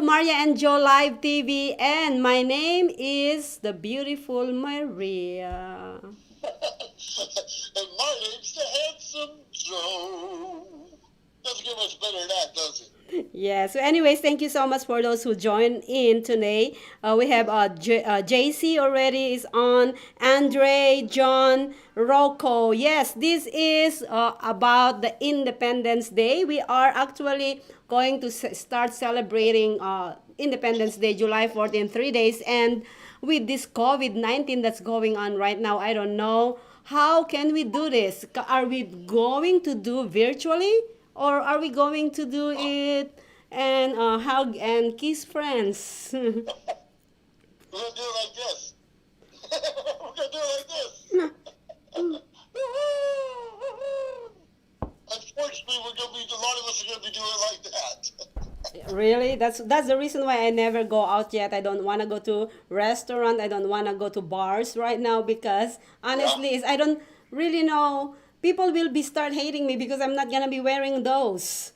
Maria and Joe Live TV, and my name is the beautiful Maria. And my name's the handsome Joe. Doesn't get much better than that, does it? Yeah, so anyways, thank you so much for those who joined in today. We have JC already is on, Andre, John, Rocco. Yes, this is about the Independence Day. We are actually going to start celebrating Independence Day, July 4th, in 3 days. And with this COVID-19 that's going on right now, I don't know. How can we do this? Are we going to do virtually? Or are we going to do it and hug and kiss friends? We're gonna do it like this. We're gonna do it like this. Unfortunately, we're gonna be a lot of us are gonna be doing it like that. Really? That's the reason why I never go out yet. I don't want to go to restaurant. I don't want to go to bars right now because Yeah. honestly, I don't really know. People will be start hating me because I'm not gonna be wearing those.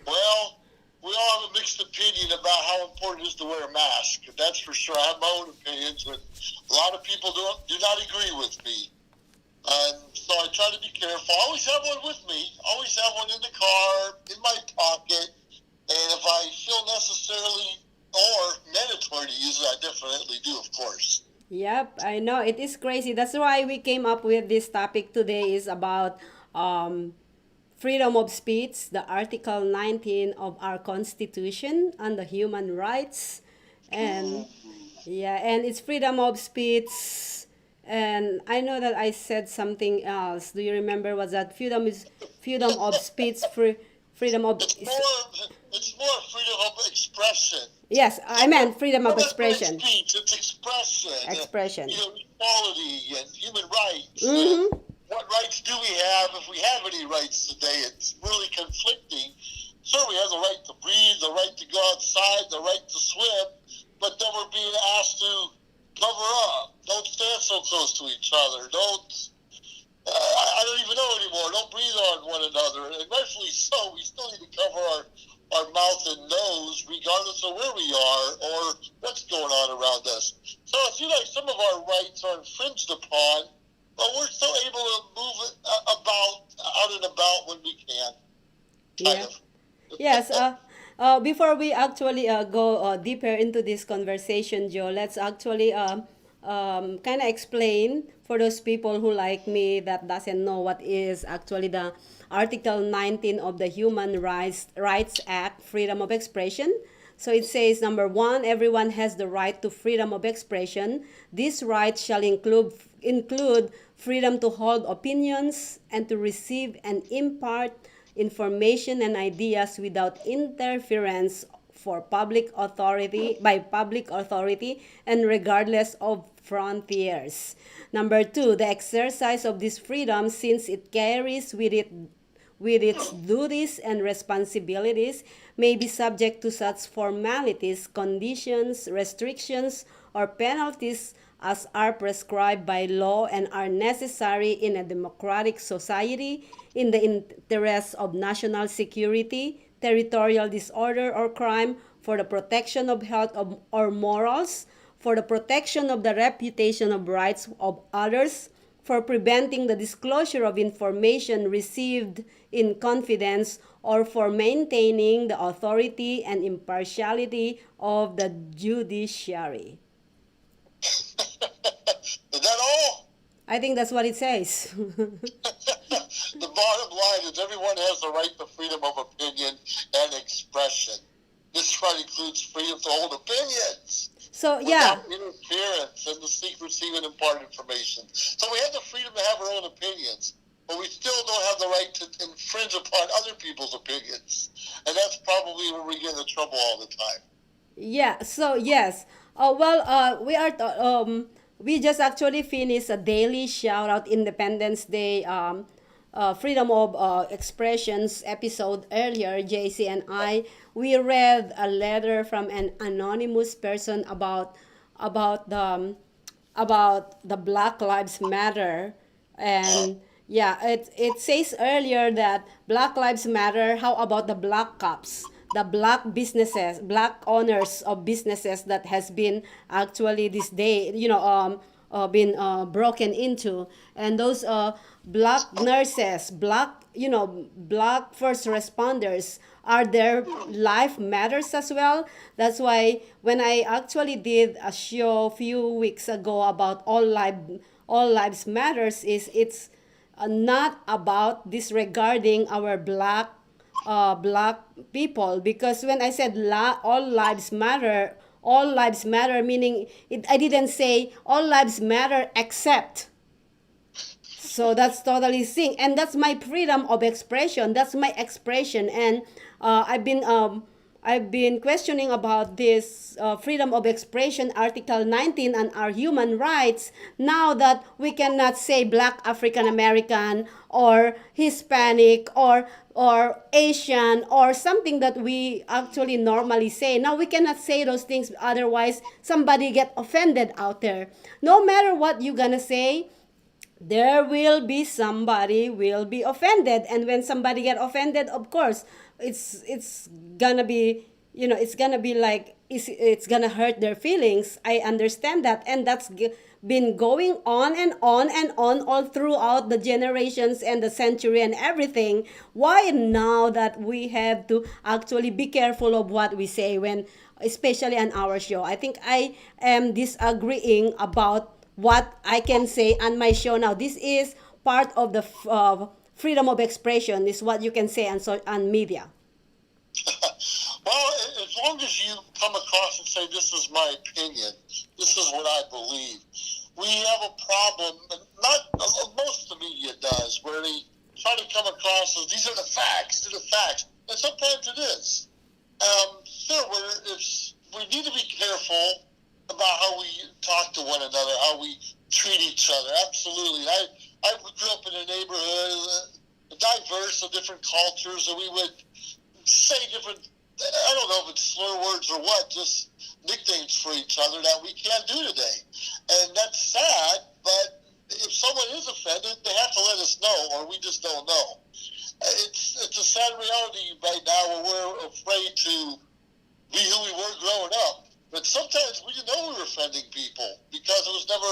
Well, we all have a mixed opinion about how important it is to wear a mask. That's for sure. I have my own opinions, but a lot of people do not agree with me. So I try to be careful. I always have one with me. Always have one in the car, in my pocket. And if I feel necessarily or mandatory to use it, I definitely do, of course. Yep, I know it is crazy. That's why we came up with this topic today is about um, freedom of speech, the Article 19 of our Constitution and the human rights. And Ooh. yeah, and it's freedom of speech. And I know that I said something else. Do you remember was that freedom of speech, freedom of It's more it's more freedom of expression. yes, I It's meant freedom of not really expression. speech, it's expression. Expression. Equality and human rights. And Mm-hmm. what rights do we have? If we have any rights today, it's really conflicting. Sure, we have the right to breathe, the right to go outside, the right to swim, but then we're being asked to cover up. Don't stand so close to each other. Don't. I don't even know anymore. Don't breathe on one another. And rightfully so, we still need to cover our mouth and nose, regardless of where we are or what's going on around us. So I feel like some of our rights are infringed upon, but we're still able to move out and about when we can, kind Yeah. of. Yes. Before we actually go deeper into this conversation, Joe, let's actually kind of explain for those people who like me that doesn't know what is actually the Article 19 of the Human Rights Act, freedom of expression. So it says number one, everyone has the right to freedom of expression. This right shall include freedom to hold opinions and to receive and impart information and ideas without interference for public authority by public authority and regardless of frontiers. Number two, the exercise of this freedom, since it carries with its duties and responsibilities, may be subject to such formalities, conditions, restrictions, or penalties as are prescribed by law and are necessary in a democratic society in the interests of national security, territorial disorder or crime, for the protection of or morals, for the protection of the reputation of rights of others, for preventing the disclosure of information received in confidence, or for maintaining the authority and impartiality of the judiciary. Is that all? I think that's what it says. The bottom line is everyone has the right to freedom of opinion and expression. This right includes freedom to hold opinions So, yeah. without interference and to seek, receive, and impart information. So we have the freedom to have our own opinions, but we still don't have the right to infringe upon other people's opinions. And that's probably where we get into trouble all the time. Yeah, so yes. We just actually finished a daily shout out Independence Day freedom of expressions episode earlier. JC and I, we read a letter from an anonymous person about the about the Black Lives Matter. And yeah, it says earlier that Black Lives Matter. How about the black cops? the black businesses, black owners of businesses that has been actually this day, been broken into, and those black nurses, black first responders, are their life matters as well. That's why when I actually did a show a few weeks ago about all lives matters, is it's not about disregarding our black people, because when I said all lives matter, meaning I didn't say all lives matter except. So that's totally thing, and that's my freedom of expression. That's my expression, and I've been questioning about this freedom of expression, Article 19, and our human rights. Now that we cannot say Black African American or Hispanic or Asian or something that we actually normally say. Now we cannot say those things, otherwise somebody get offended out there. No matter what you gonna say, there will be somebody will be offended, and when somebody get offended, of course it's gonna be, it's gonna be like it's gonna hurt their feelings. I understand that, and that's been going on and on and on all throughout the generations and the century and everything. Why now that we have to actually be careful of what we say, when especially on our show? I think I am disagreeing about what I can say on my show now. This is part of the freedom of expression, is what you can say on media. Well, as long as you come across and say, this is my opinion, this is what I believe. We have a problem, and not most of the media does, where they try to come across as, these are the facts, and sometimes it is. Sure, we need to be careful about how we talk to one another, how we treat each other. Absolutely. I grew up in a neighborhood diverse of different cultures, and we would say different, I don't know if it's slur words or what, just nicknames for each other that we can't do today. And that's sad, but if someone is offended, they have to let us know, or we just don't know. It's a sad reality right now where we're afraid to be who we were growing up. But sometimes we didn't know we were offending people because it was never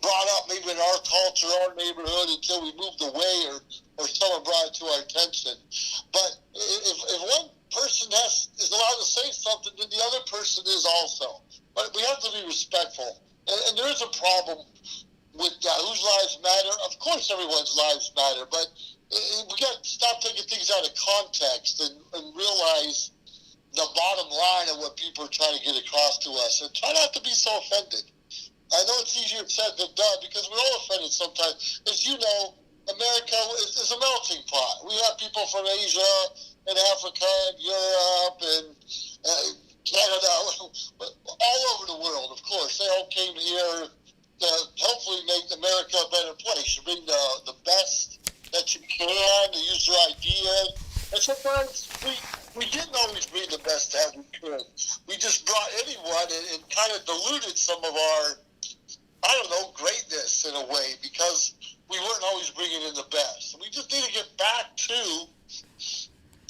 brought up maybe in our culture, our neighborhood, until we moved away or someone brought it to our attention. But if one person is allowed to say something, then the other person is also. But we have to be respectful. And there is a problem with whose lives matter. Of course everyone's lives matter, but we got to stop taking things out of context and realize the bottom line of what people are trying to get across to us, and try not to be so offended. I know it's easier said than done because we're all offended sometimes. As you know, America is a melting pot. We have people from Asia and Africa and Europe and Canada, all over the world, of course. They all came here to hopefully make America a better place. You bring the best that you can, to use your ideas. And sometimes we didn't always bring the best that we could. We just brought anyone and kind of diluted some of our, I don't know, greatness in a way, because we weren't always bringing in the best. We just need to get back to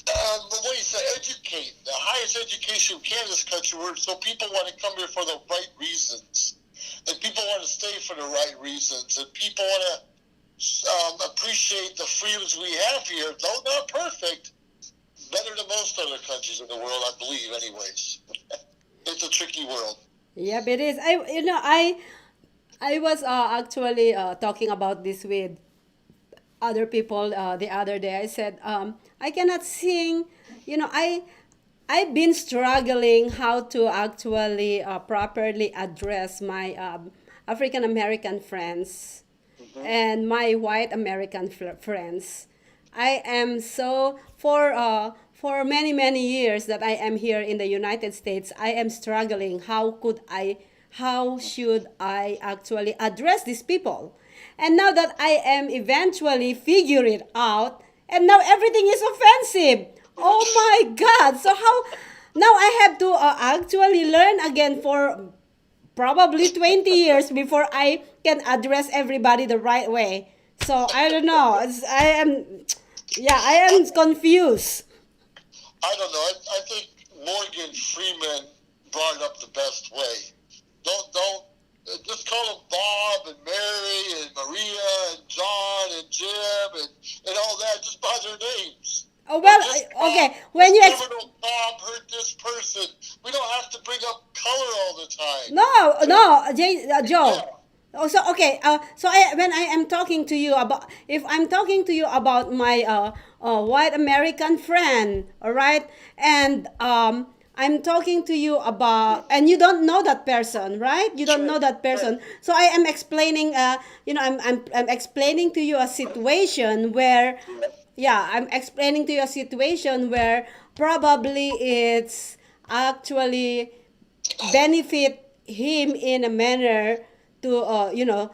the way you say, educate. The highest education we can in this country, so people want to come here for the right reasons. And people want to stay for the right reasons. And people want to appreciate the freedoms we have here, though not perfect, better than most other countries in the world, I believe, anyways. It's a tricky world. Yep, it is. I was actually talking about this with other people the other day. I said, I cannot sing. I've been struggling how to actually properly address my African American friends and my white American friends. I am so for many years that I am here in the United States, I am struggling. How should I actually address these people? And now that I am eventually figure it out, and now everything is offensive. Oh my God! So how now I have to actually learn again for probably 20 years before I can address everybody the right way. So I don't know. I am confused. I don't know. I think Morgan Freeman brought it up the best way. Don't just call them Bob and Mary and Maria and John and Jim and all that just by their names. Oh, Or well, this okay. cop, When this you criminal cop hurt this person. We don't have to bring up color all the time. Joe. Yeah. Also, okay. When I am talking to you about, if I'm talking to you about my white American friend, all right, and I'm talking to you about, and you don't know that person, right? You don't Sure. know that person. So I am explaining. I'm explaining to you a situation where, yeah, I'm explaining to you a situation where probably it's actually benefit him in a manner to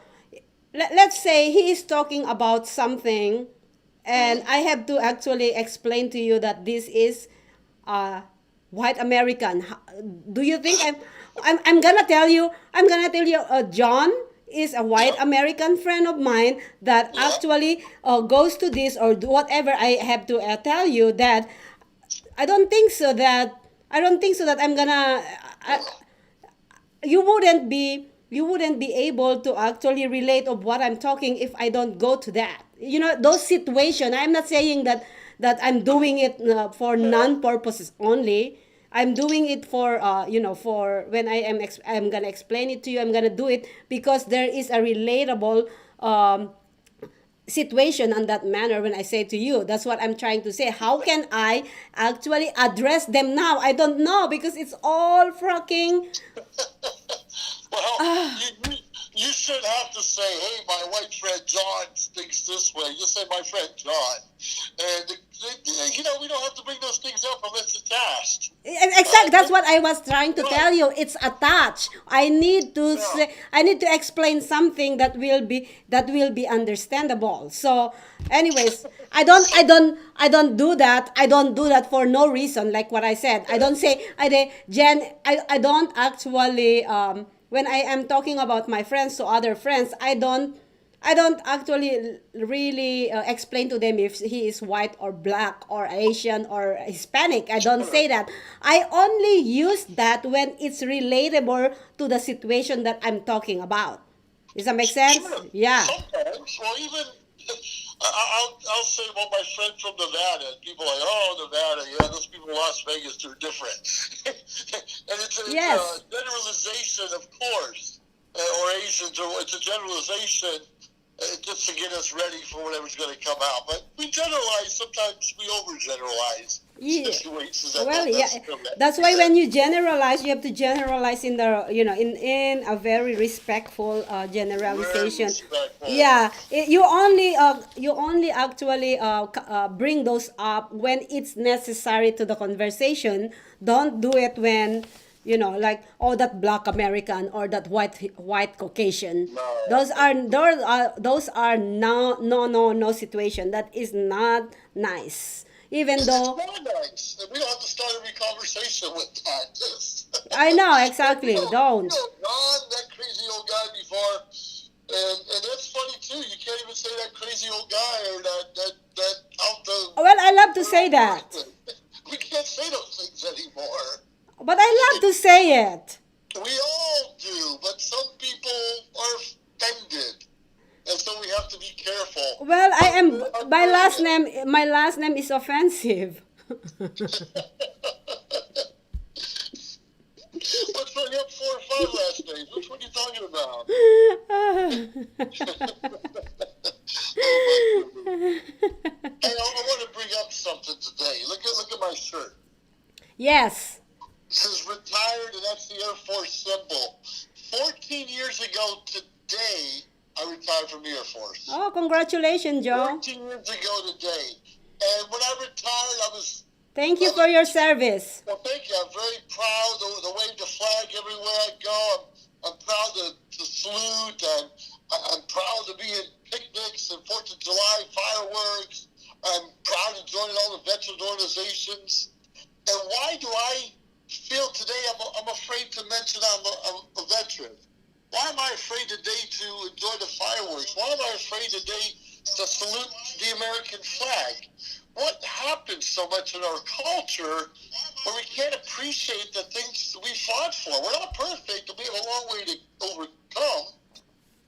let's say he is talking about something, and I have to actually explain to you that this is uh, white American. Do you think I'm gonna tell you, John is a white Yep. American friend of mine that Yep. actually goes to this or do whatever I have to tell you that I don't think so that I'm gonna I, you wouldn't be able to actually relate of what I'm talking if I don't go to that. You know, those situation. I'm not saying that I'm doing it for non purposes only. I'm doing it for for when I'm gonna explain it to you. I'm gonna do it because there is a relatable situation on that manner when I say to you. That's what I'm trying to say. How can I actually address them now? I don't know because it's all fucking Well, you should have to say, hey, my white friend John thinks this way. You say my friend John. And, we don't have to bring those things up unless it's asked. exactly, that's what I was trying to Right. tell you. It's attached. Yeah. I need to explain something that will be understandable. So anyways, I don't do that. I don't do that for no reason, like what I said. I don't say I don't actually when I am talking about my friends to other friends, I don't actually really explain to them if he is white or black or Asian or Hispanic. I don't say that. I only use that when it's relatable to the situation that I'm talking about. Does that make sense? Sure. Yeah. Sometimes, well, even I'll say about my friend from Nevada. People are like, oh, Nevada, yeah, those people in Las Vegas, they're different. And it's a Yes. generalization, of course, or Asians, or it's a generalization just to get us ready for whatever's going to come out. But we generalize. Sometimes we overgeneralize Yeah. situations Well, don't yeah. necessarily That's why exist. when you generalize, you have to generalize in the in a very respectful Very generalization. respectful. Yeah, you only actually bring those up when it's necessary to the conversation. Don't do it when like, oh, that black American or that white Caucasian. No. Those are no situation. That is not nice. Even It's though not nice. And we don't have to start every conversation with that. I know And exactly, don't. Ron, that crazy old guy before, and that's funny too. You can't even say that crazy old guy or that out the Well, I love to say world that, person. We can't say those things anymore. but I love to say it. We all do, but some people are offended, and so we have to be careful. Well, I But am we're my last unlearning name. My last name is offensive. it. What's funny? You have 4 or 5 last names. Which one are you talking about? Oh my goodness. Hey, I want to bring up something today. Look at my shirt. Yes. It says retired, and that's the Air Force symbol. 14 years ago today, I retired from the Air Force. Oh, congratulations, Joe. 14 years ago today. And when I retired, I was Thank you for your service. well, thank you. I'm very proud to wave the flag everywhere I go. I'm proud to salute. I'm proud to be in picnics and 4th of July fireworks. I'm proud to join all the veterans organizations. And why do I feel today I'm afraid to mention I'm a veteran? Why am I afraid today to enjoy the fireworks? Why am I afraid today to salute the American flag? what happens so much in our culture where we can't appreciate the things we fought for? We're not perfect, and we have a long way to overcome.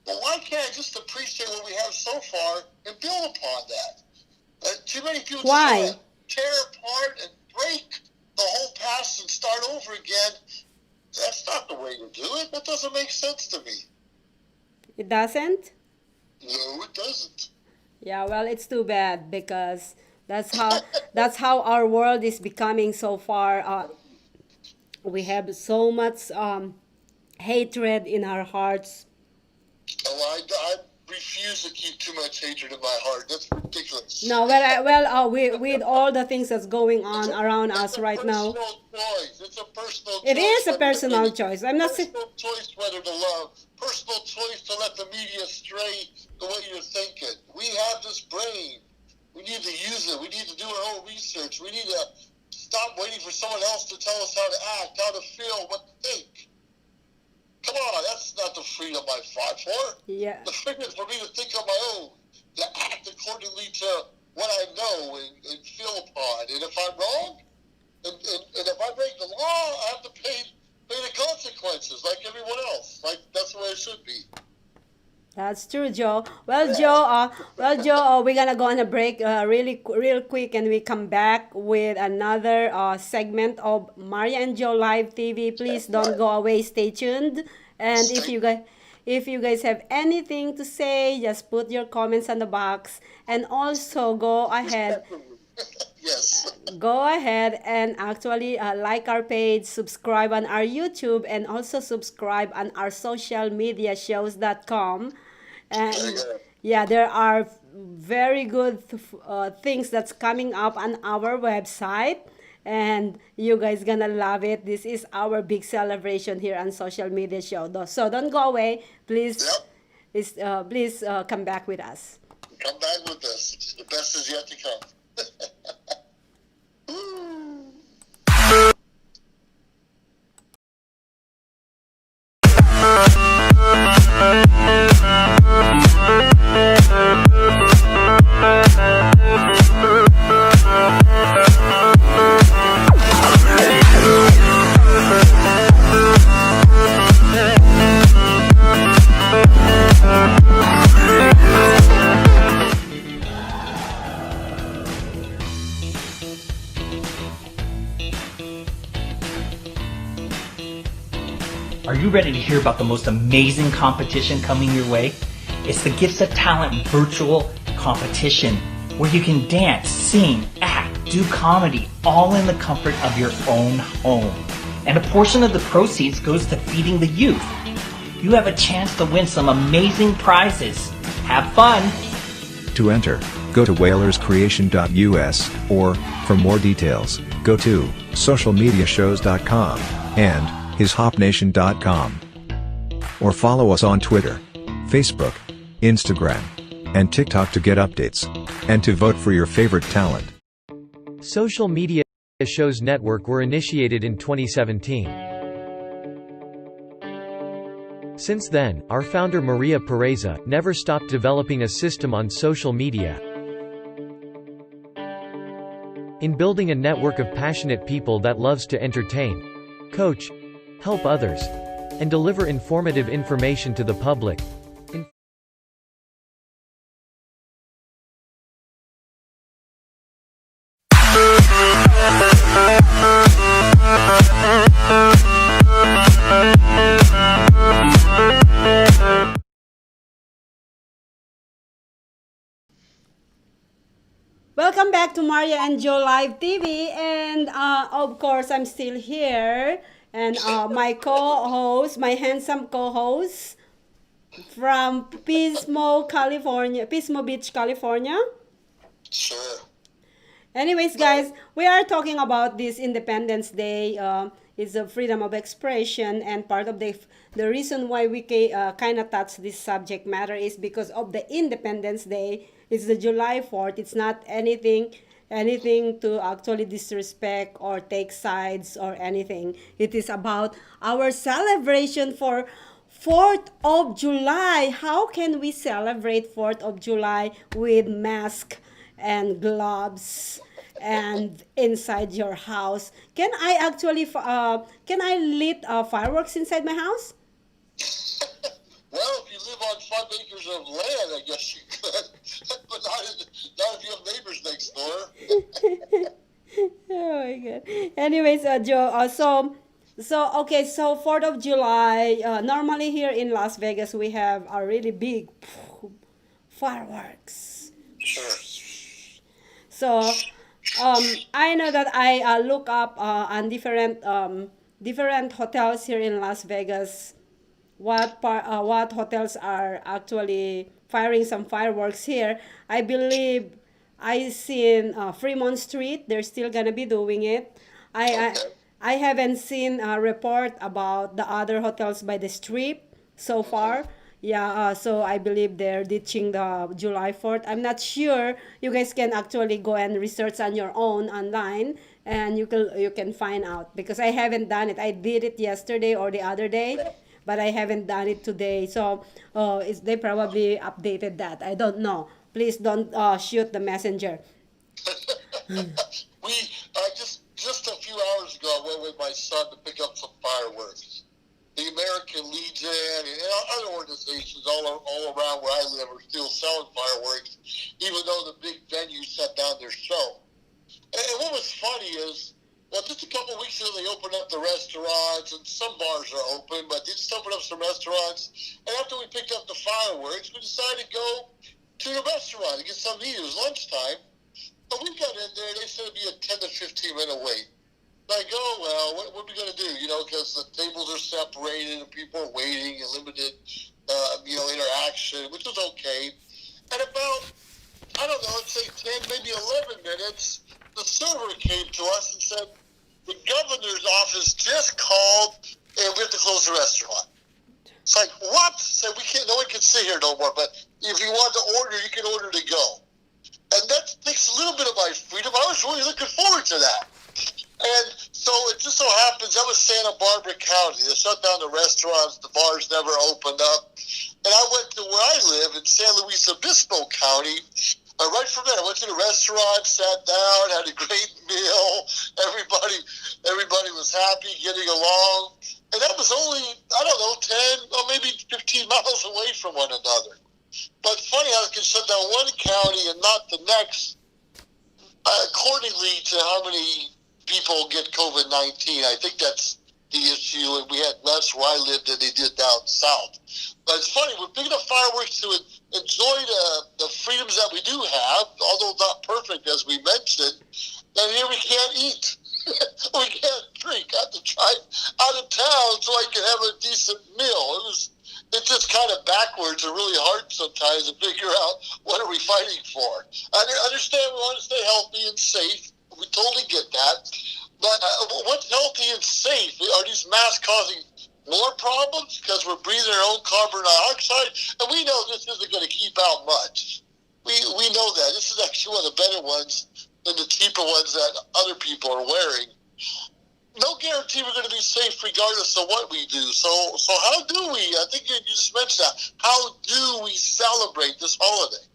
But why can't I just appreciate what we have so far and build upon that? Too many people just Why? want to tear apart and break the whole past and start over again. That's not the way to do it. That doesn't make sense to me. It doesn't? No, it doesn't. Yeah, well, it's too bad because that's how our world is becoming so far. We have so much hatred in our hearts. Oh, I refuse to keep too much hatred in my heart. That's ridiculous. No, with all the things that's going on around us right now, It's a personal choice. it is a whether to personal be- choice. I'm not saying. Personal choice whether to love. Personal choice to let the media stray the way you're thinking. We have this brain. We need to use it. We need to do our own research. We need to stop waiting for someone else to tell us how to act, how to feel, what to think. Come on, that's not the freedom I fought for. Yeah. The freedom for me to think on my own, to act accordingly to what I know and feel upon. And if I'm wrong, and if I break the law, I have to pay the consequences like everyone else. Like that's the way it should be. That's true, Joe. Joe, we're gonna go on a break, real quick, and we come back with another segment of Maria and Joe Live TV. Please don't go away. Stay tuned. And if you guys have anything to say, just put your comments on the box. And also Yes. go ahead and actually like our page, subscribe on our YouTube, and also subscribe on our social media shows.com. And There you go. yeah, there are very good things that's coming up on our website, and you guys gonna love it. This is our big celebration here on social media show. So don't go away, please. Please come back with us. Come back with us. The best is yet to come. Are you ready to hear about the most amazing competition coming your way? It's the Gifts of Talent virtual competition where you can dance, sing, act, do comedy, all in the comfort of your own home. And a portion of the proceeds goes to feeding the youth. You have a chance to win some amazing prizes. Have fun! To enter, go to whalerscreation.us, or, for more details, go to socialmediashows.com and hishopnation.com. Or follow us on Twitter, Facebook, Instagram, and TikTok to get updates, and to vote for your favorite talent. Social Media Shows Network were initiated in 2017. Since then, our founder Maria Pereza never stopped developing a system on social media. In building a network of passionate people that loves to entertain, coach, help others, and deliver informative information to the public. Welcome back to Maria and Joe Live TV, and of course I'm still here, and my co-host, my handsome co-host from Pismo, California, Pismo Beach, California. Sure. Anyways, guys, we are talking about this Independence Day. It's a freedom of expression, and part of the reason why we kind of touch this subject matter is because of the Independence Day. It's the July 4th. It's not anything to actually disrespect or take sides or anything. It is about our celebration for 4th of July. How can we celebrate 4th of July with mask and gloves and inside your house. Can I actually can I lit fireworks inside my house? Well, if you live on 5 acres of land, I guess you could, but not if you have neighbors next door. Oh my god. Anyways, Joe, okay, so 4th of July, normally here in Las Vegas we have a really big fireworks. Sure. So, I know that I look up on different hotels here in Las Vegas. What hotels are actually firing some fireworks here? I believe I seen Fremont Street. They're still gonna be doing it. I I, Okay. I haven't seen a report about the other hotels by the Strip so far. Yeah, so I believe they're ditching the July 4th. I'm not sure. You guys can actually go and research on your own online, and you can find out because I haven't done it. I did it yesterday or the other day, but I haven't done it today. So, they probably updated that. I don't know. Please don't shoot the messenger. We just a few hours ago, I went with my son to pick up some fireworks. The American Legion and other organizations all around where I live are still selling fireworks, even though the big venues shut down their show. And what was funny is, well, just a couple of weeks ago, they opened up the restaurants, and some bars are open, but they just opened up some restaurants. And after we picked up the fireworks, we decided to go to the restaurant to get something to eat. It was lunchtime. But we got in there, they said it'd be a 10 to 15 minute wait. Like, oh, well, what are we going to do? You know, because the tables are separated and people are waiting and limited, interaction, which was okay. And about, I don't know, let's say 10, maybe 11 minutes, the server came to us and said, the governor's office just called and we have to close the restaurant. It's like, what? So no one can sit here no more, but if you want to order, you can order to go. And that takes a little bit of my freedom. I was really looking forward to that. And so it just so happens that was Santa Barbara County. They shut down the restaurants. The bars never opened up. And I went to where I live in San Luis Obispo County. Right from there, I went to the restaurant, sat down, had a great meal. Everybody was happy, getting along. And that was only, 10 or maybe 15 miles away from one another. But it's funny how it can shut down one county and not the next, accordingly to how many people get COVID-19. I think that's the issue, and we had less where I lived than they did down south. But it's funny, we're picking up fireworks to enjoy the freedoms that we do have, although not perfect, as we mentioned. And here we can't eat. We can't drink. I have to drive out of town so I can have a decent meal. It's just kind of backwards and really hard sometimes to figure out what are we fighting for. I understand we want to stay healthy and safe. We totally get that. But what's healthy and safe? Are these masks causing more problems because we're breathing our own carbon dioxide? And we know this isn't going to keep out much. We know that. This is actually one of the better ones than the cheaper ones that other people are wearing. No guarantee we're going to be safe regardless of what we do. So how do we, I think you just mentioned that, how do we celebrate this holiday?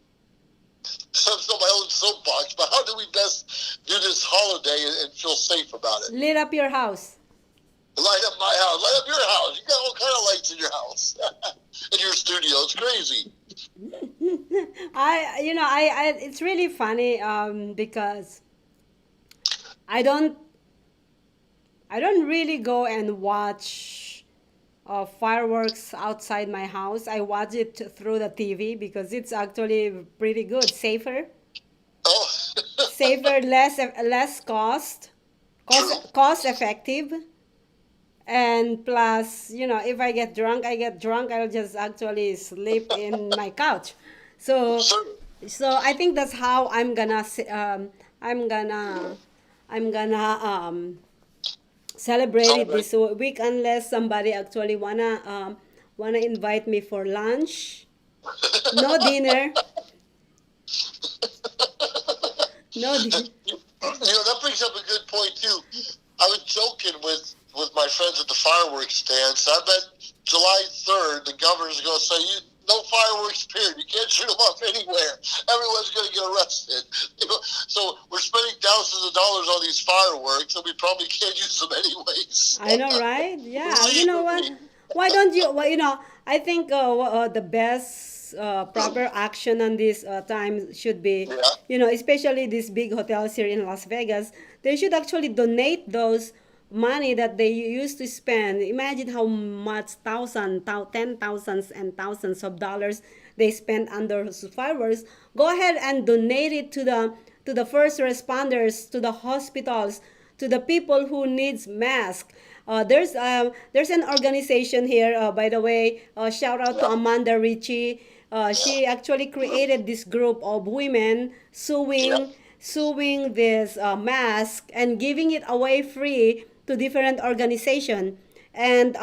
So my own soapbox, but how do we best do this holiday and feel safe about it? Lit up your house. Light up my house, light up your house. You got all kind of lights in your house, in your studio. It's crazy. It's really funny because I don't really go and watch fireworks outside my house. I watch it through the TV because it's actually pretty good, safer, Oh, less cost effective, and plus, if I get drunk, I'll just actually sleep in my couch. So sure. I think that's how I'm gonna celebrate it this week, unless somebody actually wanna invite me for lunch. No dinner. No dinner. That brings up a good point too. I was joking with my friends at the fireworks stand. So I bet July 3rd, the governor's going to say, no fireworks, period. You can't shoot them off anywhere. Everyone's going to get arrested. So we're spending thousands of dollars on these fireworks, and we probably can't use them anyways. I know, right? Yeah. You know what? Why don't you? Well, I think the best proper action on this time should be, especially these big hotels here in Las Vegas. They should actually donate those money that they used to spend. Imagine how much ten thousands and thousands of dollars they spend on those fireworks. Go ahead and donate it to the first responders, to the hospitals, to the people who needs masks. There's an organization here, by the way. Shout out to Amanda Ritchie. She actually created this group of women sewing this mask and giving it away free to different organization, and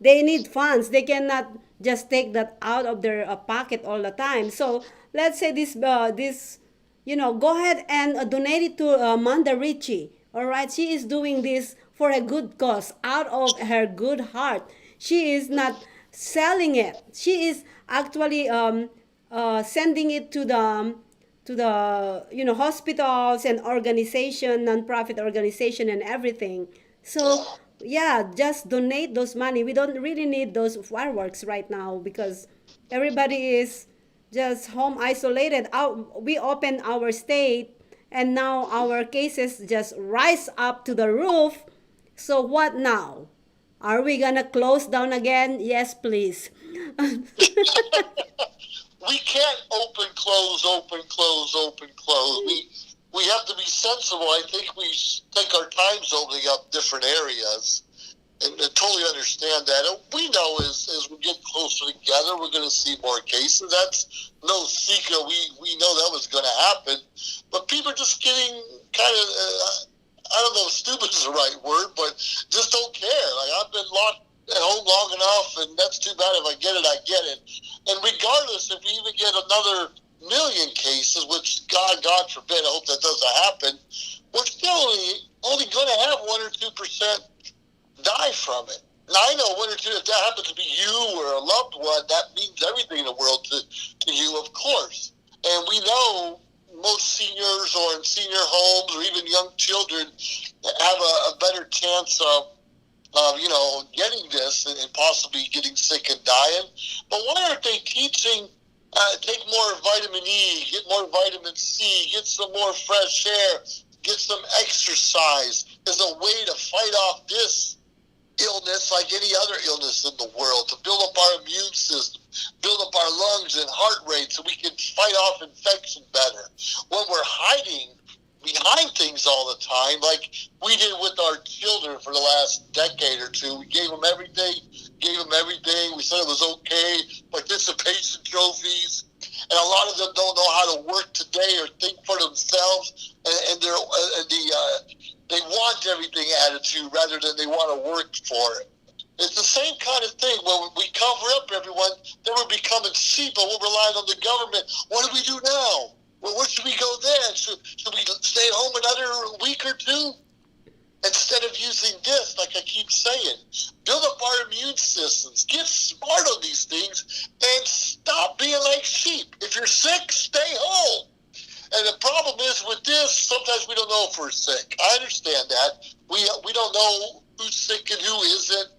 they need funds. They cannot just take that out of their pocket all the time. So let's say this go ahead and donate it to Amanda Ritchie. All right, she is doing this for a good cause out of her good heart. She is not selling it. She is actually sending it to the hospitals and organization, nonprofit organization, and everything. So yeah, just donate those money. We don't really need those fireworks right now because everybody is just home isolated. We opened our state, and now our cases just rise up to the roof. So what now? Are we gonna close down again? Yes, please. We can't open, close, open, close, open, close. We have to be sensible. I think we take our time opening up different areas and totally understand that. And we know as we get closer together, we're going to see more cases. That's no secret. We know that was going to happen. But people are just getting kind of, I don't know if stupid is the right word, but just don't care. Like, I've been locked at home long enough, and that's too bad. If I get it, I get it. And regardless, if we even get another million cases, which God forbid, I hope that doesn't happen, we're still only going to have 1 or 2% die from it. Now, I know 1 or 2, if that happens to be you or a loved one, that means everything in the world to you, of course. And we know most seniors or in senior homes or even young children have a better chance of getting this and possibly getting sick and dying. But why aren't they teaching take more vitamin E, get more vitamin C, get some more fresh air, get some exercise as a way to fight off this illness like any other illness in the world, to build up our immune system, build up our lungs and heart rate so we can fight off infection better. When we're hiding behind things all the time, like we did with our children for the last decade or two. We gave them everything. We said it was okay, participation trophies, and a lot of them don't know how to work today or think for themselves, and they want everything attitude rather than they want to work for it. It's the same kind of thing. When we cover up everyone, then we're becoming sheep and we're relying on the government. What do we do now? Well, where should we go then? Should we stay home another week or two? Instead of using this, like I keep saying, build up our immune systems, get smart on these things, and stop being like sheep. If you're sick, stay home. And the problem is with this, sometimes we don't know if we're sick. I understand that. We don't know who's sick and who isn't,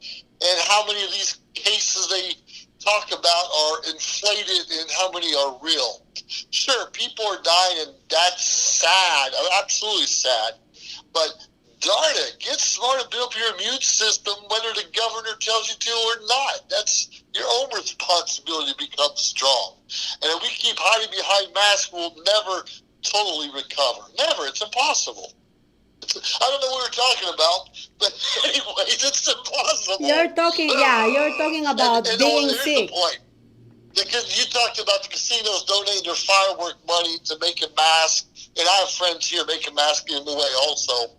and how many of these cases they talk about are inflated and how many are real. Sure, people are dying, and that's sad, absolutely sad. But darn it, get smart and build up your immune system, whether the governor tells you to or not. That's your own responsibility to become strong. And if we keep hiding behind masks, we'll never totally recover. Never. It's impossible. I don't know what we're talking about, but anyways, it's impossible. You're talking about being here's sick. The point. Because you talked about the casinos donating their firework money to making masks, and I have friends here making masks in the way also.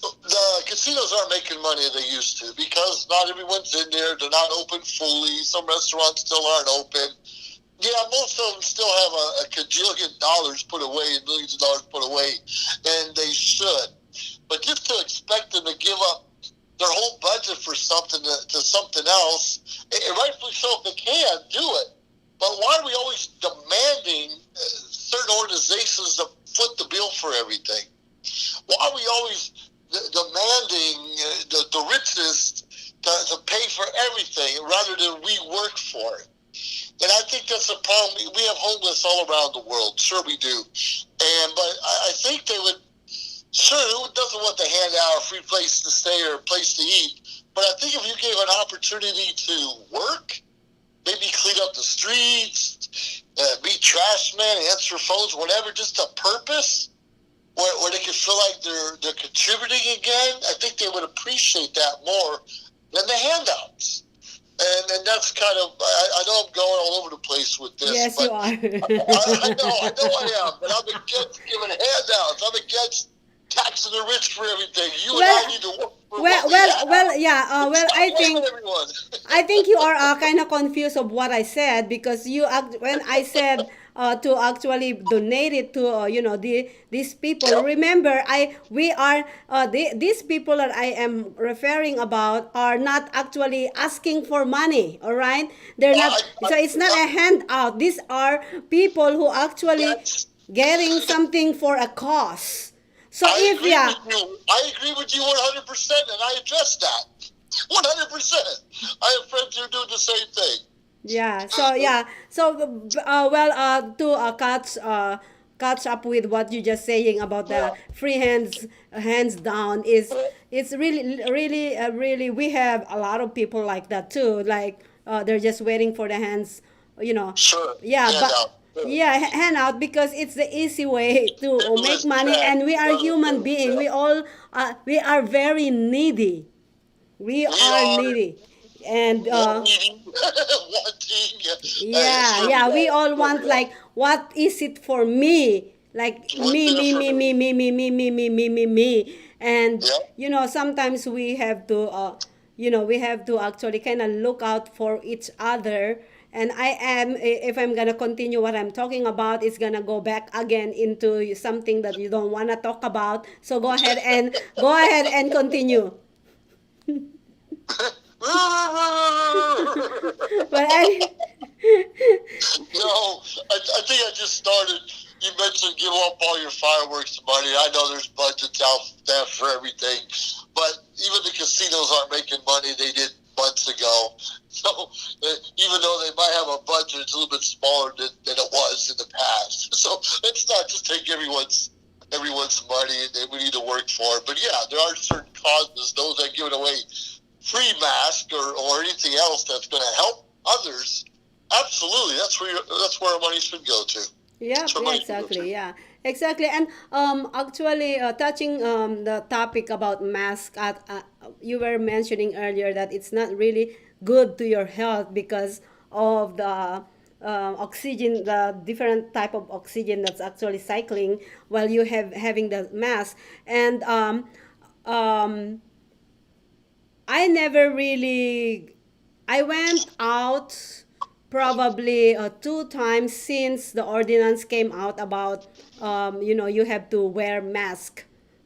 The casinos aren't making money as they used to because not everyone's in there. They're not open fully. Some restaurants still aren't open. Yeah, most of them still have a cajillion dollars put away and millions of dollars put away, and they should. But just to expect them to give up their whole budget for something to something else, and rightfully so if they can, do it. But why are we always demanding certain organizations to foot the bill for everything? Why are we always demanding the richest to pay for everything rather than we work for it? And I think that's a problem. We have homeless all around the world. Sure we do. But I think they would, sure, who doesn't want to hand out a free place to stay or a place to eat? But I think if you gave an opportunity to work, maybe clean up the streets, be trash man, answer phones, whatever, just a purpose where they can feel like they're contributing again, I think they would appreciate that more than the handouts. And that's kind of, I know I'm going all over the place with this. Yes, but you are. I know I am, but I'm against giving handouts. I'm against taxing the rich for everything. You and I need to work for what we have. Yeah. I Stop think blaming everyone. I think you are kind of confused of what I said, because when I said to actually donate it to these people. Yep. Remember, these people that I am referring about are not actually asking for money. All right, they're not. So it's not a handout. These are people who actually Yes. getting something for a cause. So I if agree yeah. with you. I agree with you 100%, and I address that 100%. I have friends who do the same thing. Yeah. To catch up with what you just saying about the free hands down is it's really we have a lot of people like that too. Like they're just waiting for the hands, you know. Sure. Yeah, but Handout. Sure. yeah, hand out because it's the easy way to make money, and we are human being. We are very needy. We are are needy, and wanting. yeah, we all want, like, what is it for me? Like me. And Yeah. sometimes we have to actually kind of look out for each other. And if I'm gonna continue what I'm talking about, it's gonna go back again into something that you don't wanna talk about. So go ahead and continue. But No, I think I just started. You mentioned give up all your fireworks money. I know there's budgets out there for everything, but even the casinos aren't making money they did months ago. So even though they might have a budget, it's a little bit smaller than it was in the past. So let's not just take everyone's money and we need to work for it. But yeah, there are certain causes, those that give it away free mask or anything else that's going to help others. Absolutely, that's where our money should go to. yeah, That's where yeah, money should go to. exactly, yeah, exactly. And actually, touching the topic about mask, you were mentioning earlier that it's not really good to your health because of the oxygen, the different type of oxygen that's actually cycling while you having the mask. And um, I never really. I went out probably 2 times since the ordinance came out about you have to wear mask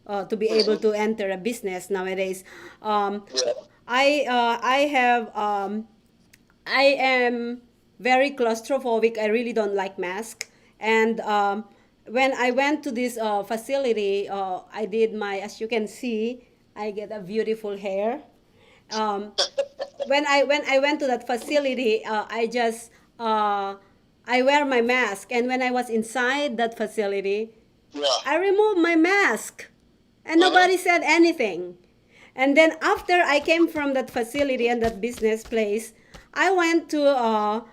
to be able to enter a business nowadays. Yeah. I am very claustrophobic. I really don't like mask. And when I went to this facility, I did as you can see, I get a beautiful hair. Um, when I went to that facility, I wear my mask, and when I was inside that facility, Yeah. I removed my mask, and nobody said anything. And then after I came from that facility and that business place, I went to a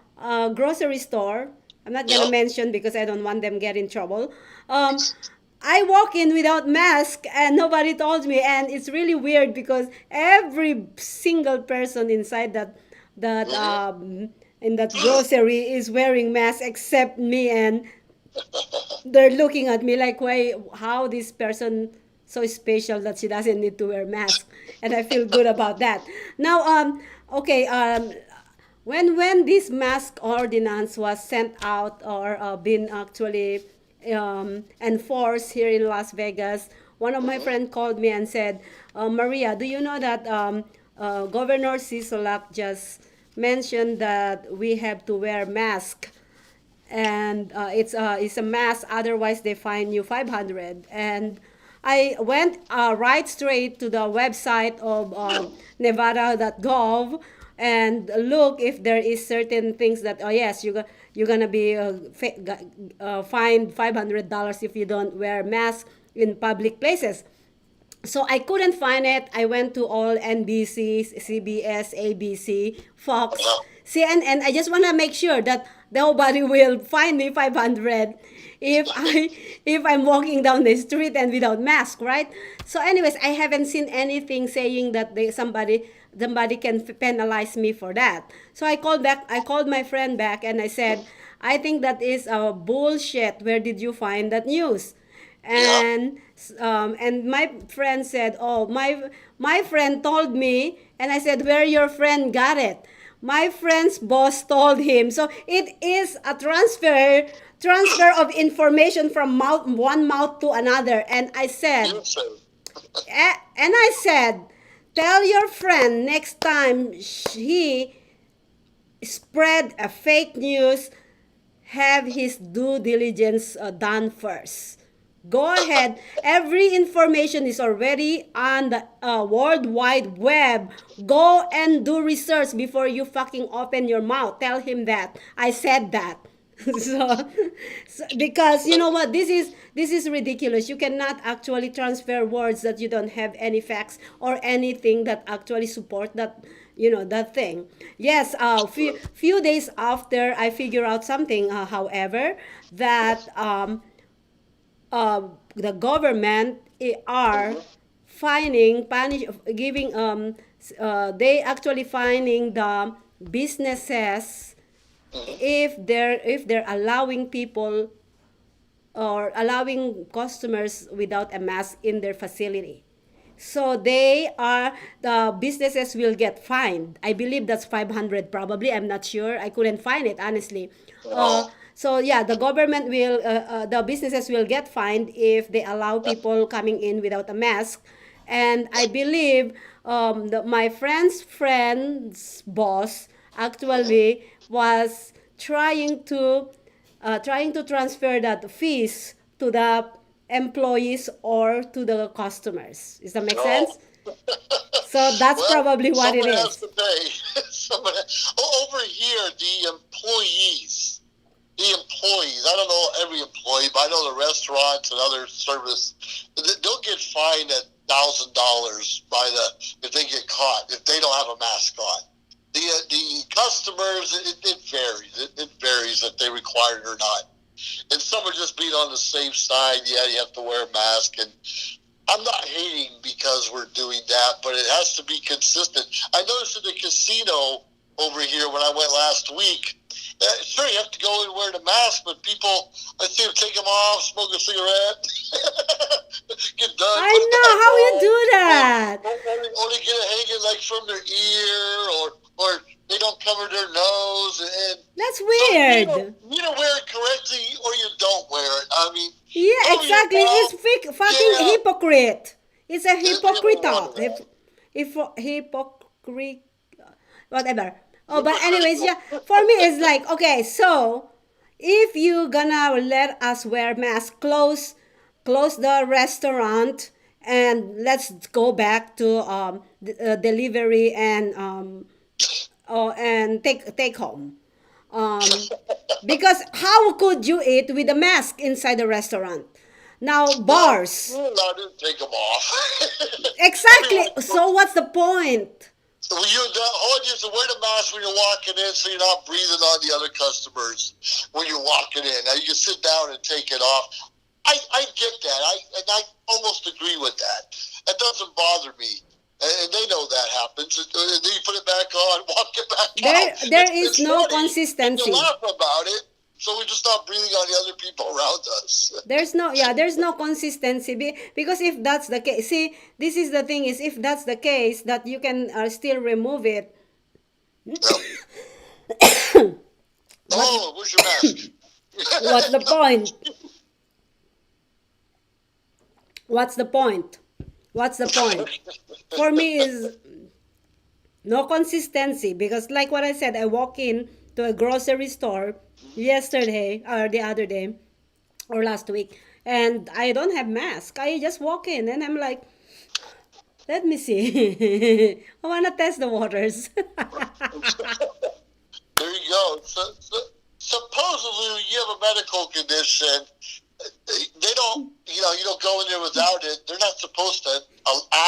grocery store. I'm not gonna Yeah. mention because I don't want them get in trouble. I walk in without mask and nobody told me, and it's really weird because every single person inside that in that grocery is wearing mask except me, and they're looking at me like, why, how this person so special that she doesn't need to wear mask, and I feel good about that. Now, okay, when this mask ordinance was sent out or been actually enforced here in Las Vegas, one of my friends called me and said, Maria, do you know that Governor Sisolak just mentioned that we have to wear mask, and it's a mask, otherwise they fine you 500. And I went right straight to the website of nevada.gov and look if there is certain things that, oh yes, you're gonna be fined $500 if you don't wear mask in public places. So I couldn't find it. I went to all NBC, CBS, ABC, Fox, CNN. I just want to make sure that nobody will fine me 500 if I'm walking down the street and without mask, right? So anyways, I haven't seen anything saying that somebody can penalize me for that. So I called back. I called my friend back and I said, I think that is a bullshit. Where did you find that news? Yeah. And my friend said, oh, my friend told me. And I said, where your friend got it? My friend's boss told him. So it is a transfer of information from one mouth to another. And I said, You say. tell your friend next time he spread a fake news, have his due diligence done first. Go ahead. Every information is already on the World Wide Web. Go and do research before you fucking open your mouth. Tell him that. I said that. Because you know what, this is ridiculous. You cannot actually transfer words that you don't have any facts or anything that actually support that, that thing. Yes, few days after I figure out something, however, that the government are giving they actually fining the businesses if they're allowing people or allowing customers without a mask in their facility. So the businesses will get fined. I believe that's 500 probably. I'm not sure. I couldn't find it honestly. So yeah, the businesses will get fined if they allow people coming in without a mask. And I believe my friend's boss actually was trying to transfer that fees to the employees or to the customers. Does that make sense? So that's Well, probably what it someone has is. to pay. Over here, the employees, I don't know every employee, but I know the restaurants and other service, they'll get fined at $1,000 if they get caught, if they don't have a mask on. The customers, it varies. It varies if they require it or not. And some are just being on the safe side. Yeah, you have to wear a mask. And I'm not hating because we're doing that, but it has to be consistent. I noticed in the casino over here when I went last week, sure, you have to go and wear the mask, but people, I see them take them off, smoke a cigarette, get done. I know how you do that. Only get it hanging like from their ear, or they don't cover their nose. And That's so weird. you don't wear it correctly, or you don't wear it. I mean, Yeah, cover your exactly. mouth. It's fucking Yeah. hypocrite. It's a hypocrite. Yeah. Hypocrite. Whatever. Oh, but anyways, yeah. For me, it's like, okay, so if you gonna let us wear masks, close the restaurant, and let's go back to delivery and take home. Because how could you eat with a mask inside the restaurant? Now bars. You're allowed to take them off. Exactly. So what's the point? All you have to wear the mask when you're walking in, so you're not breathing on the other customers when you're walking in. Now you can sit down and take it off. I get that. I almost agree with that. That doesn't bother me. And they know that happens. And then you put it back on, walk it back out. There is It's no funny. consistency. You laugh about it, so we just stop breathing on the other people around us. There's no consistency because if that's the case, see, this is the thing is, if that's the case, that you can still remove it. Oh, where's your mask? What's the point? What's the point? For me is No consistency, because like what I said, I walk in to a grocery store yesterday or the other day or last week, and I don't have mask. I just walk in and I'm like, let me see. I want to test the waters. There you go. Supposedly, when you have a medical condition, they don't, you don't go in there without it. They're not supposed to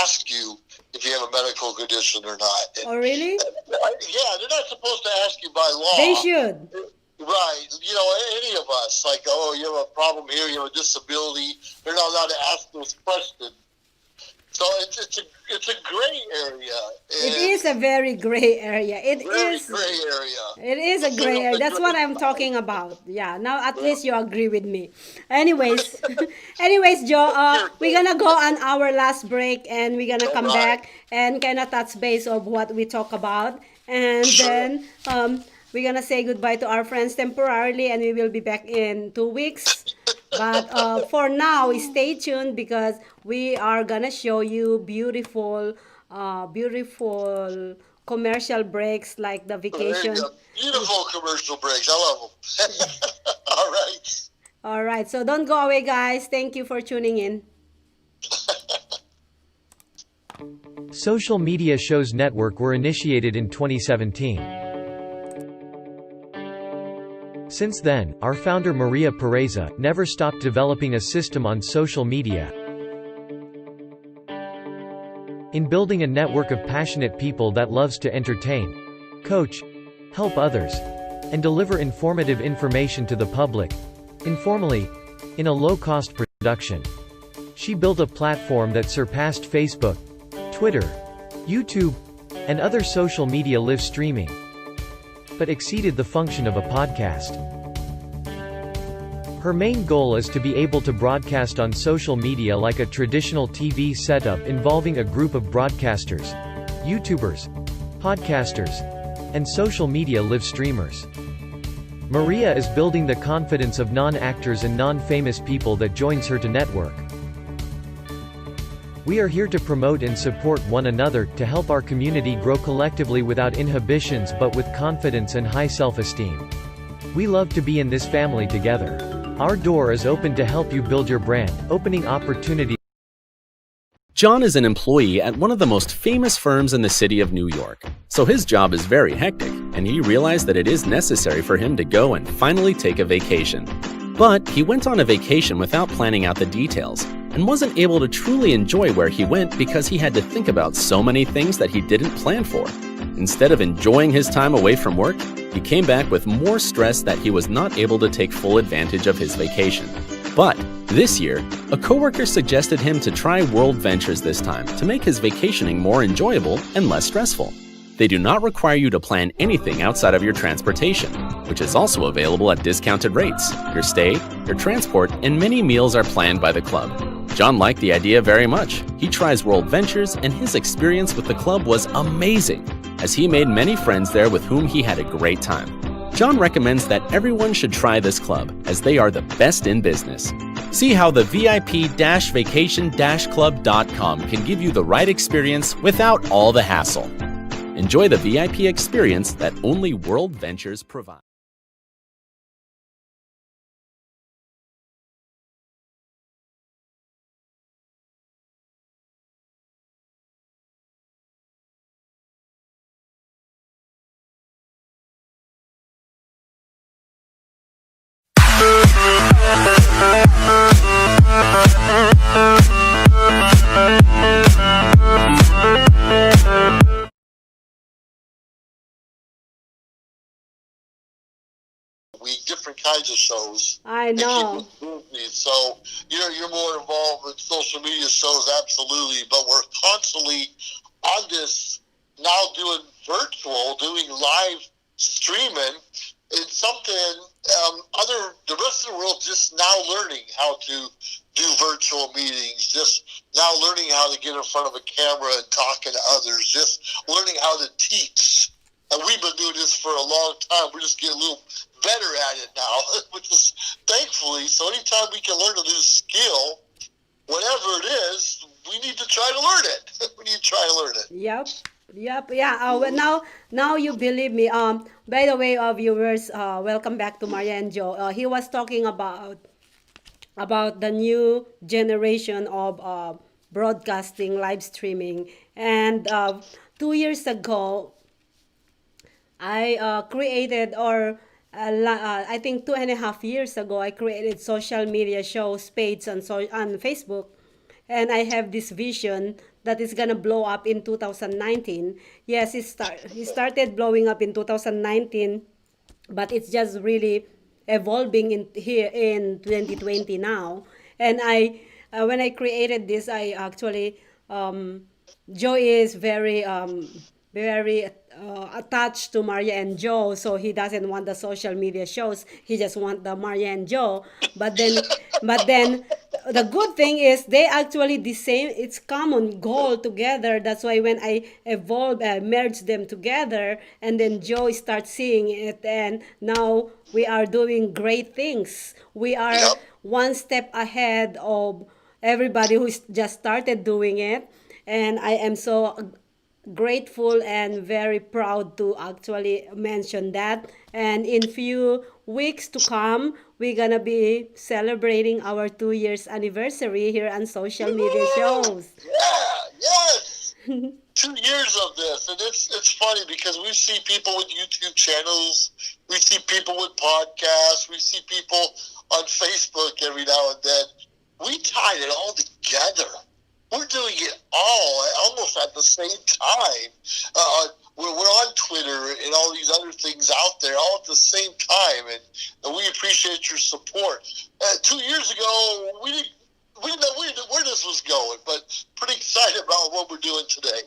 ask you if you have a medical condition or not. Oh, really? Yeah, they're not supposed to ask you by law. They should. Right. Any of us, like, oh, you have a problem here, you have a disability. They're not allowed to ask those questions. So it's a gray area. It is a very gray area. It Very is. gray area. It is a gray area. That's what I'm talking about. Yeah. Now at least you agree with me. Anyways, Joe, we're gonna go on our last break, and we're gonna come back and kind of touch base of what we talk about, and then we're gonna say goodbye to our friends temporarily, and we will be back in 2 weeks. But for now, stay tuned, because we are gonna show you beautiful commercial breaks like the There you vacation. go. Beautiful commercial breaks. I love them. All right. All right, so don't go away, guys. Thank you for tuning in. Social Media Shows Network were initiated in 2017. Since then, our founder Maria Pereza never stopped developing a system on social media. In building a network of passionate people that loves to entertain, coach, help others, and deliver informative information to the public, informally, in a low-cost production. She built a platform that surpassed Facebook, Twitter, YouTube, and other social media live streaming, but exceeded the function of a podcast. Her main goal is to be able to broadcast on social media like a traditional TV setup involving a group of broadcasters, YouTubers, podcasters, and social media live streamers. Maria is building the confidence of non-actors and non-famous people that joins her to network. We are here to promote and support one another, to help our community grow collectively without inhibitions but with confidence and high self-esteem. We love to be in this family together. Our door is open to help you build your brand, opening opportunities. John is an employee at one of the most famous firms in the city of New York, so his job is very hectic, and he realized that it is necessary for him to go and finally take a vacation. But he went on a vacation without planning out the details, and wasn't able to truly enjoy where he went because he had to think about so many things that he didn't plan for. Instead of enjoying his time away from work, he came back with more stress that he was not able to take full advantage of his vacation. But this year, a coworker suggested him to try World Ventures this time to make his vacationing more enjoyable and less stressful. They do not require you to plan anything outside of your transportation, which is also available at discounted rates. Your stay, your transport, and many meals are planned by the club. John liked the idea very much. He tries World Ventures, and his experience with the club was amazing, as he made many friends there with whom he had a great time. John recommends that everyone should try this club, as they are the best in business. See how the VIP-vacation-club.com can give you the right experience without all the hassle. Enjoy the VIP experience that only World Ventures provides. Different kinds of shows. I know. So you're more involved with social media shows, absolutely. But we're constantly on this now, doing virtual, doing live streaming. It's something the rest of the world just now learning how to do virtual meetings, just now learning how to get in front of a camera and talking to others, just learning how to teach. And we've been doing this for a long time. We're just getting a little better at it now, which is thankfully. So anytime we can learn a new skill, whatever it is, we need to try to learn it. We need to try to learn it. Yep. Yep. Yeah. Well, now you believe me. By the way, viewers, welcome back to Maria and Joe. He was talking about the new generation of broadcasting, live streaming, and 2 years ago, I created, or I think 2.5 years ago, I created social media shows, pages on Facebook, and I have this vision that is gonna blow up in 2019. Yes, it started blowing up in 2019, but it's just really evolving in here in 2020 now. And when I created this, I actually Joe is very attached to Maria and Joe, so he doesn't want the social media shows. He just want the Maria and Joe. But then the good thing is they actually the same. It's common goal together. That's why when I merge them together, and then Joe starts seeing it, and now we are doing great things. We are Yep. one step ahead of everybody who's just started doing it, and I am so grateful and very proud to actually mention that. And in few weeks to come, we're gonna be celebrating our 2 years anniversary here on social media Woo! shows. Yeah, yes. 2 years of this, and it's funny because we see people with YouTube channels, we see people with podcasts, we see people on Facebook every now and then. We tied it all together. We're doing it all almost at the same time. We're on Twitter and all these other things out there all at the same time, and we appreciate your support. 2 years ago, we didn't know where this was going, but pretty excited about what we're doing today.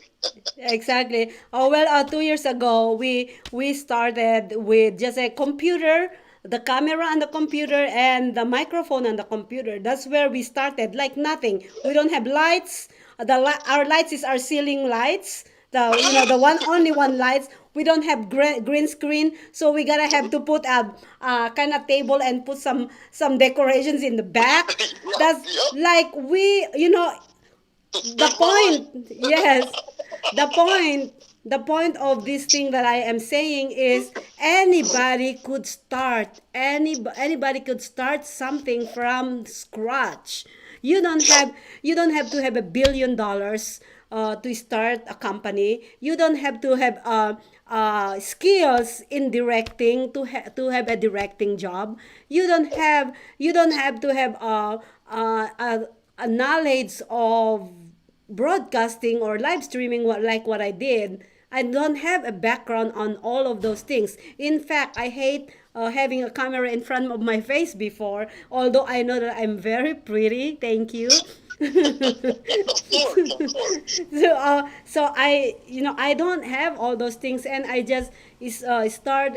Exactly. Oh well, 2 years ago we started with just a computer, the camera on the computer, and the microphone on the computer. That's where we started, like nothing. We don't have lights. Our lights is our ceiling lights. The one only one lights. We don't have green screen, so we gotta have to put a kind of table and put some decorations in the back. Yep, That's yep. like the That's my life. point, yes, the point of this thing that I am saying is anybody could start something from scratch. You don't have to have $1 billion to start a company. You don't have to have skills in directing to have a directing job. You don't have to have a knowledge of broadcasting or live streaming, like what I did. I don't have a background on all of those things. In fact, I hate having a camera in front of my face before, although I know that I'm very pretty. Thank you. Of course, of course. So I don't have all those things, and I just start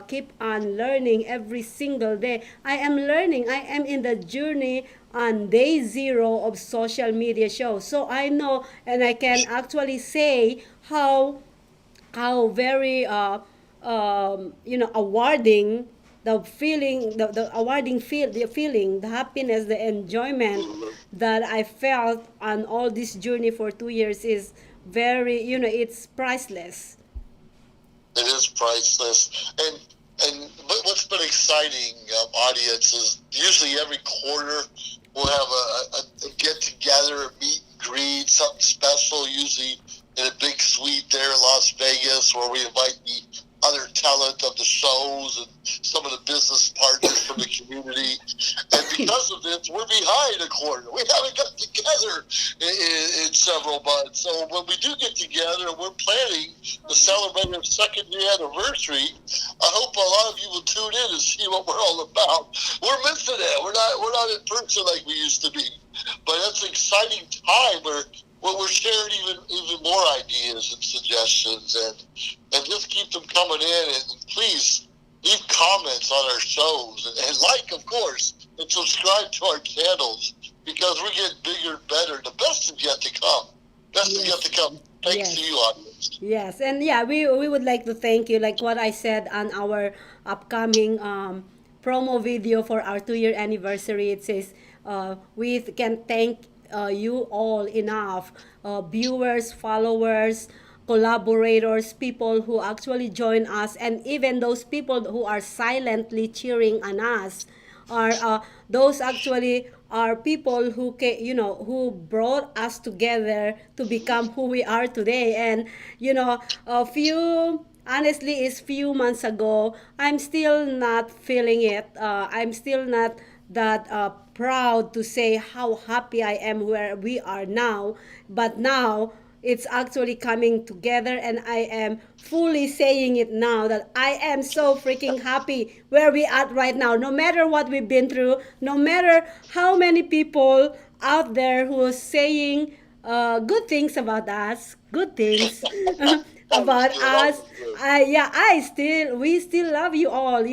keep on learning every single day. I am learning. I am in the journey on day zero of social media shows. So I know, and I can actually say how very awarding the feeling, the awarding feel the feeling, the happiness, the enjoyment that I felt on all this journey for 2 years is very, it's priceless. It is priceless. But what's been exciting, audience, is usually every quarter we'll have a get together, a meet and greet, something special, usually in a big suite there in Las Vegas, where we invite the other talent of the shows and some of the business partners from the community. And because of this, we're behind a quarter. We haven't got together in several months. So when we do get together and we're planning to celebrate our second year anniversary, I hope a lot of you will tune in and see what we're all about. We're missing it. We're not in person like we used to be. But that's an exciting time where we're sharing even more ideas and suggestions, and just keep them coming in, and please leave comments on our shows, and like, of course, and subscribe to our channels, because we're getting bigger and better. The best is yet to come. Best is yet to come. Thanks Yes. to you, audience. Yes, and yeah, we would like to thank you, like what I said on our upcoming promo video for our 2 year anniversary. It says we can thank you all enough, viewers, followers, collaborators, people who actually join us, and even those people who are silently cheering on us are those actually are people who who brought us together to become who we are today. And a few honestly is few months ago, I'm still not feeling it. I'm still not that proud to say how happy I am where we are now. But now it's actually coming together, and I am fully saying it now that I am so freaking happy where we at right now. No matter what we've been through, no matter how many people out there who are saying good things about us, good things about us. We still love you all.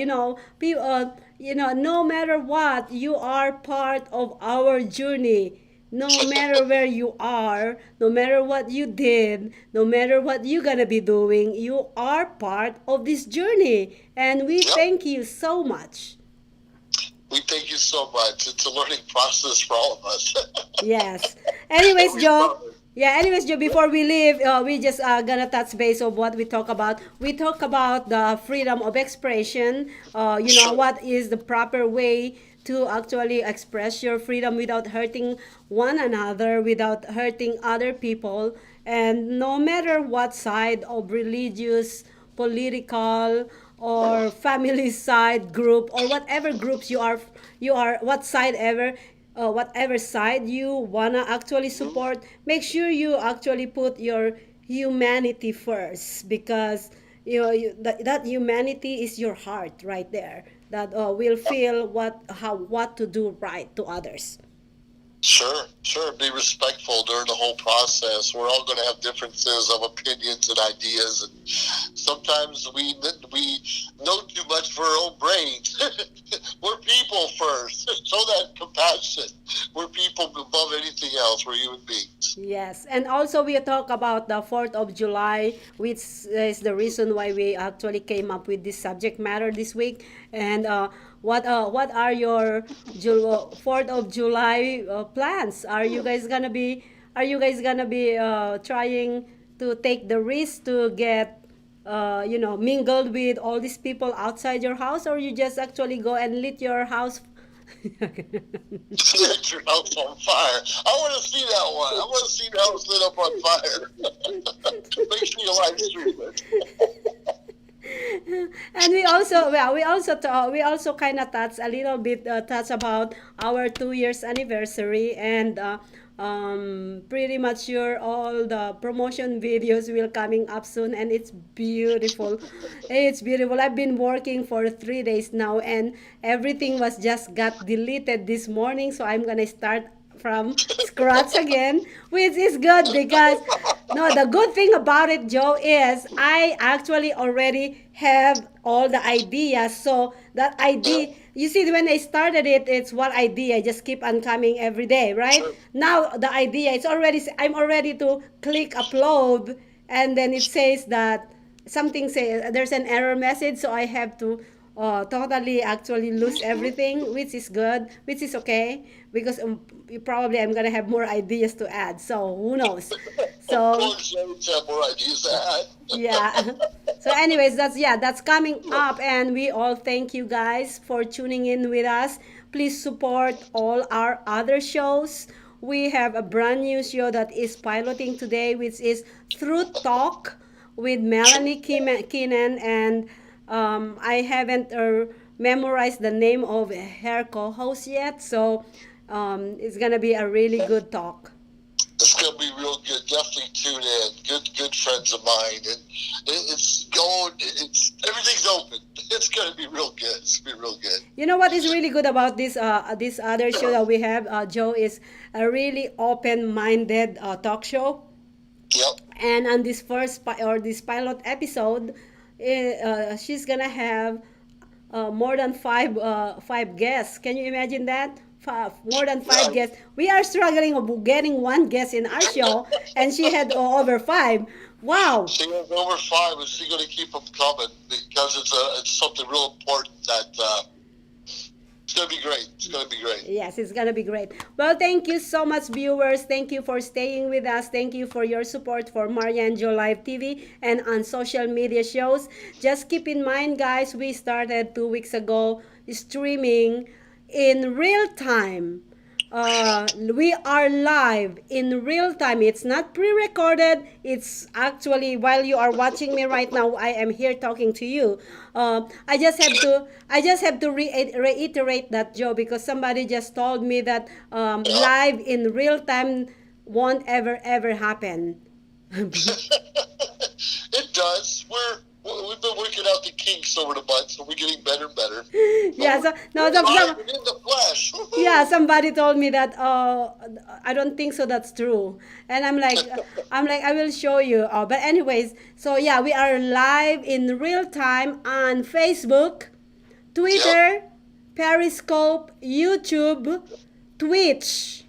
People. No matter what, you are part of our journey. No matter where you are, no matter what you did, no matter what you're gonna be doing, you are part of this journey. And we Yep. thank you so much. We thank you so much. It's a learning process for all of us. Yes. Anyways, We Joe. love it. Yeah, anyways, Joe, before we leave, we just gonna touch base of what we talk about. We talk about the freedom of expression. Sure. What is the proper way to actually express your freedom without hurting one another, without hurting other people. And no matter what side of religious, political, or family side group, or whatever groups you are what side ever, whatever side you wanna actually support, make sure you actually put your humanity first, because that humanity is your heart right there, that will feel what to do right to others. Sure, sure. Be respectful during the whole process. We're all going to have differences of opinions and ideas, and sometimes we know too much for our own brains. We're people first. Show that compassion. We're people above anything else. We're human beings. Yes, and also we talk about the 4th of July, which is the reason why we actually came up with this subject matter this week. And what are your 4th of July plans? Are you guys gonna be trying to take the risk to get mingled with all these people outside your house, or you just actually go and lit your house? Set your house on fire. I want to see that one. I want to see the house lit up on fire. Make sure you live stream it. And we also kind of touch a little bit touch about our 2 years anniversary, and pretty much sure all the promotion videos will coming up soon, and it's beautiful. I've been working for 3 days now, and everything was just got deleted this morning, so I'm gonna start from scratch again, which is good because no, the good thing about it, Joe, is I actually already have all the ideas. So that idea, you see, when I started it, it's what idea just keep on coming every day, right? Sure. Now the idea, I'm already to click upload, and then it says that something say there's an error message, so I have to totally actually lose everything, which is good, which is okay, because probably I'm gonna have more ideas to add. So who knows? Of So course, you always have more ideas to add. yeah. So anyways, that's coming up, and we all thank you guys for tuning in with us. Please support all our other shows. We have a brand new show that is piloting today, which is Truth Talk with Melanie Keenan, and I haven't memorized the name of her co-host yet, so it's gonna be a really good talk. It's gonna be real good. Definitely tune in. Good friends of mine, and it's going. It's everything's open. It's gonna be real good. It's gonna be real good. You know what is really good about this other show that we have, Joe, is a really open-minded talk show. Yep. And on this this pilot episode, she's gonna have more than five guests. Can you imagine that? More than five guests. We are struggling of getting one guest in our show, and she had over five. Wow. She has over 5, and she's gonna keep them coming because it's something real important that it's gonna be great. It's gonna be great. Yes, it's gonna be great. Well, thank you so much, viewers. Thank you for staying with us. Thank you for your support for Maria and Joe Live TV and on social media shows. Just keep in mind, guys, we started 2 weeks ago streaming in real time. We are live in real time. It's not pre-recorded. It's actually while you are watching me right now. I am here talking to you. I just have to reiterate that, Joe, because somebody just told me that live in real time won't ever happen. It does. We've been working out the kinks over the months, so we're getting better and better. Yeah. So no, We're live and in the flesh. yeah, somebody told me that. I don't think so. That's true. And I'm like, I will show you. But anyways, so yeah, we are live in real time on Facebook, Twitter, Periscope, YouTube, Twitch,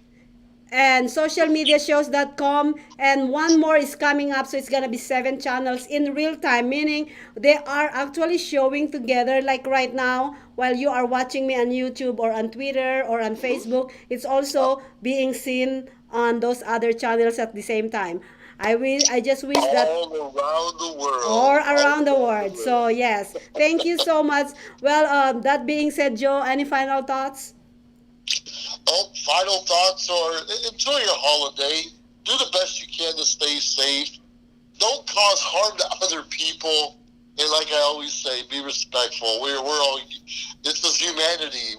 and socialmediashows.com, and one more is coming up, so it's gonna be 7 channels in real time, meaning they are actually showing together, like right now while you are watching me on YouTube or on Twitter or on Facebook. It's also being seen on those other channels at the same time. I just wish that All around the world. or around the world. So yes, thank you so much. Well, that being said, Joe, any final thoughts? Oh, final thoughts are enjoy your holiday. Do the best you can to stay safe. Don't cause harm to other people. And like I always say, be respectful. We're all, this is humanity.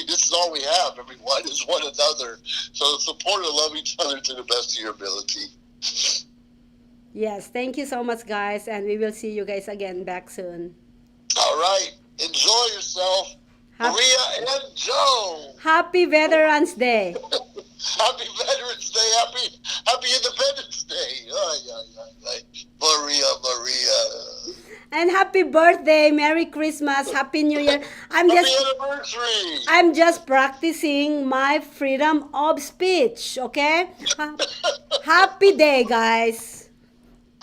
This is all we have. Everyone is one another. So support and love each other to the best of your ability. Yes, thank you so much, guys, and we will see you guys again back soon. All right. Enjoy yourself. Maria and Joe. Happy Veterans Day. Happy Veterans Day. Happy Independence Day. Ay, ay, ay, ay. Maria. And happy birthday, Merry Christmas, Happy New Year. Happy anniversary. I'm just practicing my freedom of speech, okay? Happy day, guys.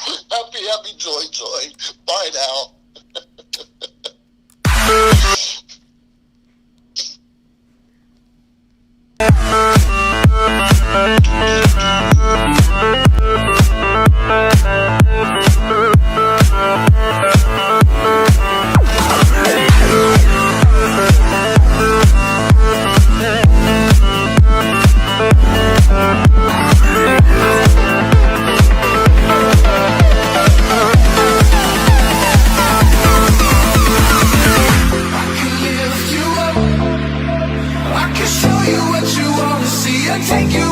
Happy joy. Bye now. Take you